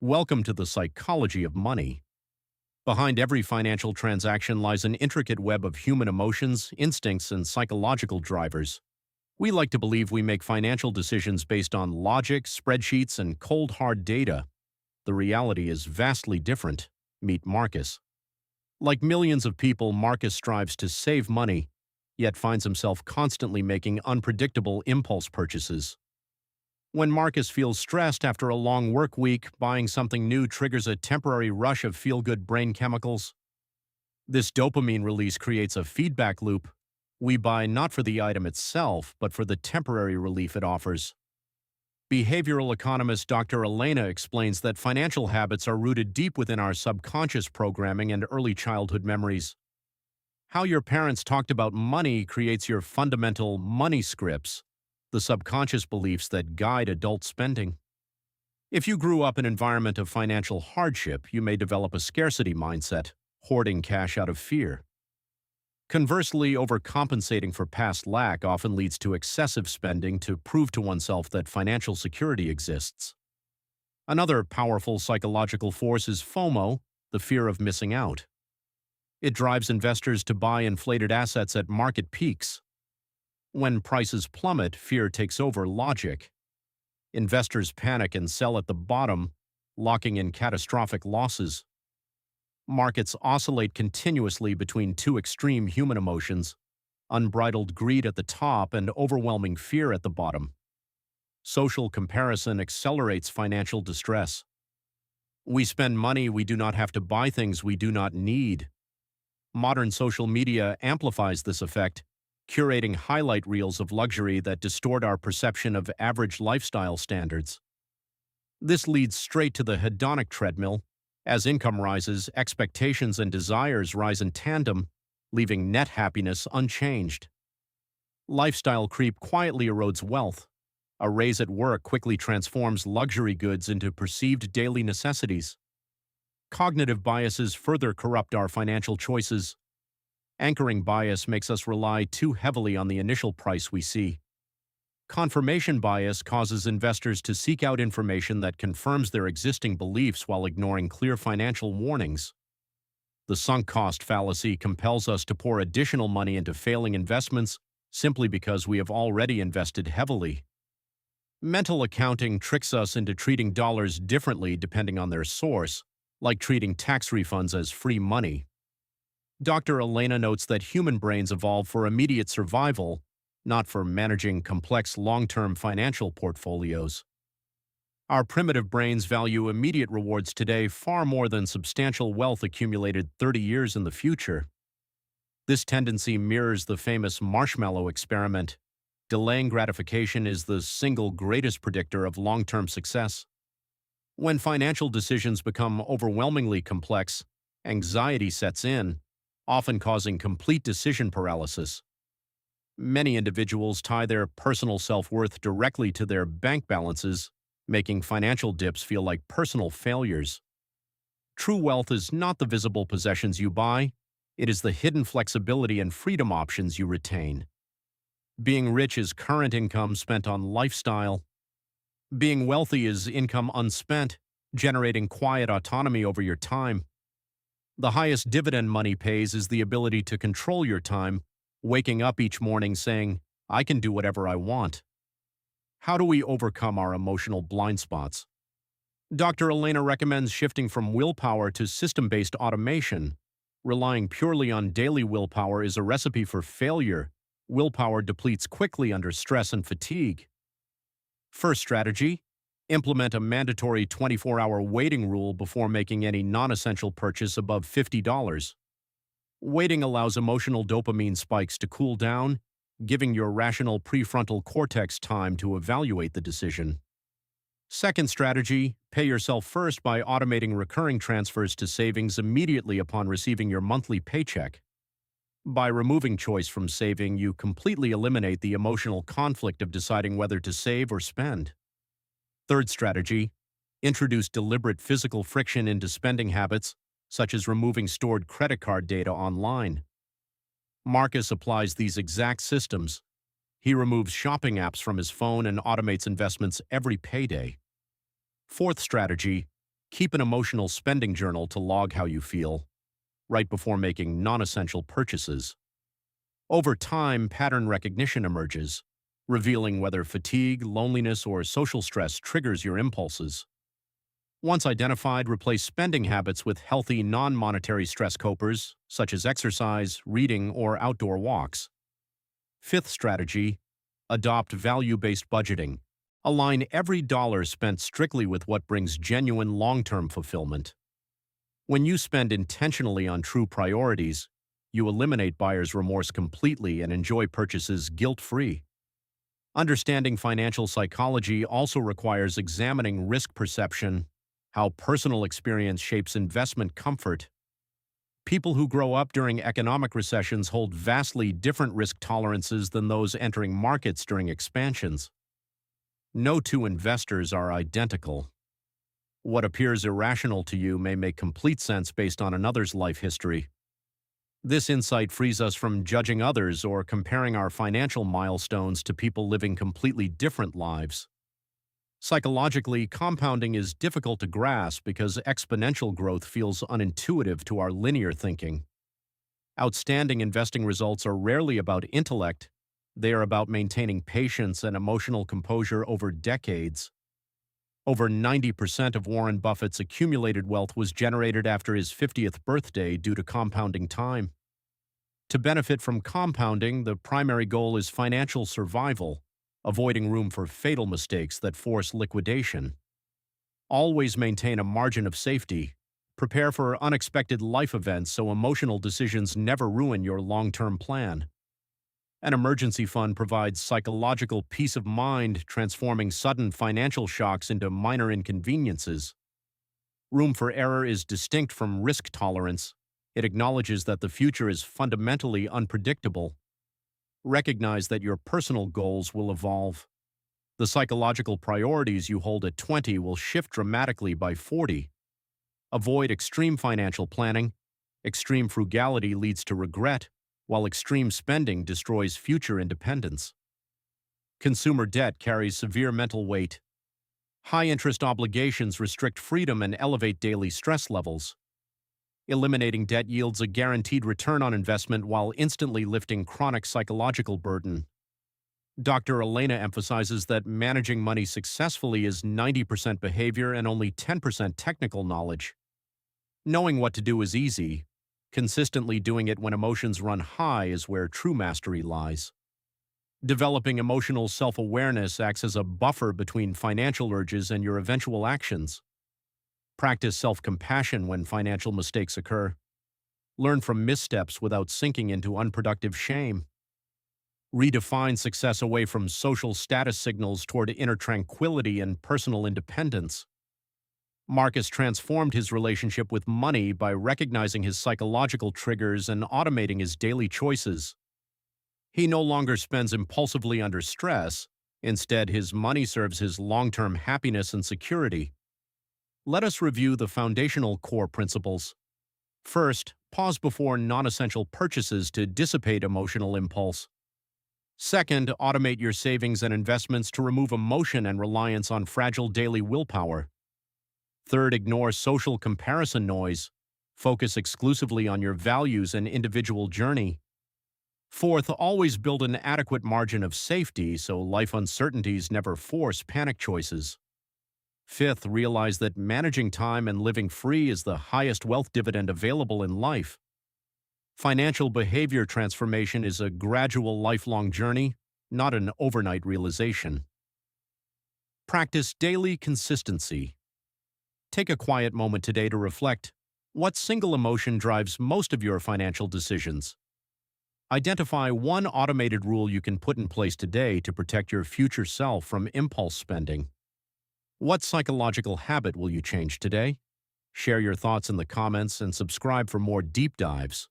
Welcome to the psychology of money. Behind every financial transaction lies an intricate web of human emotions, instincts, and psychological drivers. We like to believe we make financial decisions based on logic, spreadsheets, and cold hard data. The reality is vastly different. Meet Marcus. Like millions of people, Marcus strives to save money, yet finds himself constantly making unpredictable impulse purchases. When Marcus feels stressed after a long work week, buying something new triggers a temporary rush of feel-good brain chemicals. This dopamine release creates a feedback loop. We buy not for the item itself, but for the temporary relief it offers. Behavioral economist Dr. Elena explains that financial habits are rooted deep within our subconscious programming and early childhood memories. How your parents talked about money creates your fundamental money scripts, the subconscious beliefs that guide adult spending. If you grew up in an environment of financial hardship, you may develop a scarcity mindset, hoarding cash out of fear. Conversely, overcompensating for past lack often leads to excessive spending to prove to oneself that financial security exists. Another powerful psychological force is FOMO, the fear of missing out. It drives investors to buy inflated assets at market peaks. When prices plummet, fear takes over logic. Investors panic and sell at the bottom, locking in catastrophic losses. Markets oscillate continuously between two extreme human emotions, unbridled greed at the top and overwhelming fear at the bottom. Social comparison accelerates financial distress. We spend money we do not have to buy things we do not need. Modern social media amplifies this effect, curating highlight reels of luxury that distort our perception of average lifestyle standards. This leads straight to the hedonic treadmill. As income rises, expectations and desires rise in tandem, leaving net happiness unchanged. Lifestyle creep quietly erodes wealth. A raise at work quickly transforms luxury goods into perceived daily necessities. Cognitive biases further corrupt our financial choices. Anchoring bias makes us rely too heavily on the initial price we see. Confirmation bias causes investors to seek out information that confirms their existing beliefs while ignoring clear financial warnings. The sunk cost fallacy compels us to pour additional money into failing investments simply because we have already invested heavily. Mental accounting tricks us into treating dollars differently depending on their source, like treating tax refunds as free money. Dr. Elena notes that human brains evolve for immediate survival, not for managing complex long-term financial portfolios. Our primitive brains value immediate rewards today far more than substantial wealth accumulated 30 years in the future. This tendency mirrors the famous marshmallow experiment. Delaying gratification is the single greatest predictor of long-term success. When financial decisions become overwhelmingly complex, anxiety sets in, often causing complete decision paralysis. Many individuals tie their personal self-worth directly to their bank balances, making financial dips feel like personal failures. True wealth is not the visible possessions you buy, it is the hidden flexibility and freedom options you retain. Being rich is current income spent on lifestyle. Being wealthy is income unspent, generating quiet autonomy over your time. The highest dividend money pays is the ability to control your time, waking up each morning saying, "I can do whatever I want." How do we overcome our emotional blind spots? Dr. Elena recommends shifting from willpower to system-based automation. Relying purely on daily willpower is a recipe for failure. Willpower depletes quickly under stress and fatigue. First strategy: implement a mandatory 24-hour waiting rule before making any non-essential purchase above $50. Waiting allows emotional dopamine spikes to cool down, giving your rational prefrontal cortex time to evaluate the decision. Second strategy: pay yourself first by automating recurring transfers to savings immediately upon receiving your monthly paycheck. By removing choice from saving, you completely eliminate the emotional conflict of deciding whether to save or spend. Third strategy: introduce deliberate physical friction into spending habits, such as removing stored credit card data online. Marcus applies these exact systems. He removes shopping apps from his phone and automates investments every payday. Fourth strategy: Keep an emotional spending journal to log how you feel, right before making non-essential purchases. Over time, pattern recognition emerges, revealing whether fatigue, loneliness, or social stress triggers your impulses. Once identified, replace spending habits with healthy, non-monetary stress copers, such as exercise, reading, or outdoor walks. Fifth strategy, adopt value-based budgeting. Align every dollar spent strictly with what brings genuine long-term fulfillment. When you spend intentionally on true priorities, you eliminate buyer's remorse completely and enjoy purchases guilt-free. Understanding financial psychology also requires examining risk perception, how personal experience shapes investment comfort. People who grow up during economic recessions hold vastly different risk tolerances than those entering markets during expansions. No two investors are identical. What appears irrational to you may make complete sense based on another's life history. This insight frees us from judging others or comparing our financial milestones to people living completely different lives. Psychologically, compounding is difficult to grasp because exponential growth feels unintuitive to our linear thinking. Outstanding investing results are rarely about intellect. They are about maintaining patience and emotional composure over decades. Over 90% of Warren Buffett's accumulated wealth was generated after his 50th birthday due to compounding time. To benefit from compounding, the primary goal is financial survival, avoiding room for fatal mistakes that force liquidation. Always maintain a margin of safety. Prepare for unexpected life events so emotional decisions never ruin your long-term plan. An emergency fund provides psychological peace of mind, transforming sudden financial shocks into minor inconveniences. Room for error is distinct from risk tolerance. It acknowledges that the future is fundamentally unpredictable. Recognize that your personal goals will evolve. The psychological priorities you hold at 20 will shift dramatically by 40. Avoid extreme financial planning. Extreme frugality leads to regret, while extreme spending destroys future independence. Consumer debt carries severe mental weight. High-interest obligations restrict freedom and elevate daily stress levels. Eliminating debt yields a guaranteed return on investment while instantly lifting chronic psychological burden. Dr. Elena emphasizes that managing money successfully is 90% behavior and only 10% technical knowledge. Knowing what to do is easy. Consistently doing it when emotions run high is where true mastery lies. Developing emotional self-awareness acts as a buffer between financial urges and your eventual actions. Practice self-compassion when financial mistakes occur. Learn from missteps without sinking into unproductive shame. Redefine success away from social status signals toward inner tranquility and personal independence. Marcus transformed his relationship with money by recognizing his psychological triggers and automating his daily choices. He no longer spends impulsively under stress. Instead, his money serves his long-term happiness and security. Let us review the foundational core principles. First, pause before non-essential purchases to dissipate emotional impulse. Second, automate your savings and investments to remove emotion and reliance on fragile daily willpower. Third, ignore social comparison noise. Focus exclusively on your values and individual journey. Fourth, always build an adequate margin of safety so life uncertainties never force panic choices. Fifth, realize that managing time and living free is the highest wealth dividend available in life. Financial behavior transformation is a gradual, lifelong journey, not an overnight realization. Practice daily consistency. Take a quiet moment today to reflect. What single emotion drives most of your financial decisions? Identify one automated rule you can put in place today to protect your future self from impulse spending. What psychological habit will you change today? Share your thoughts in the comments and subscribe for more deep dives.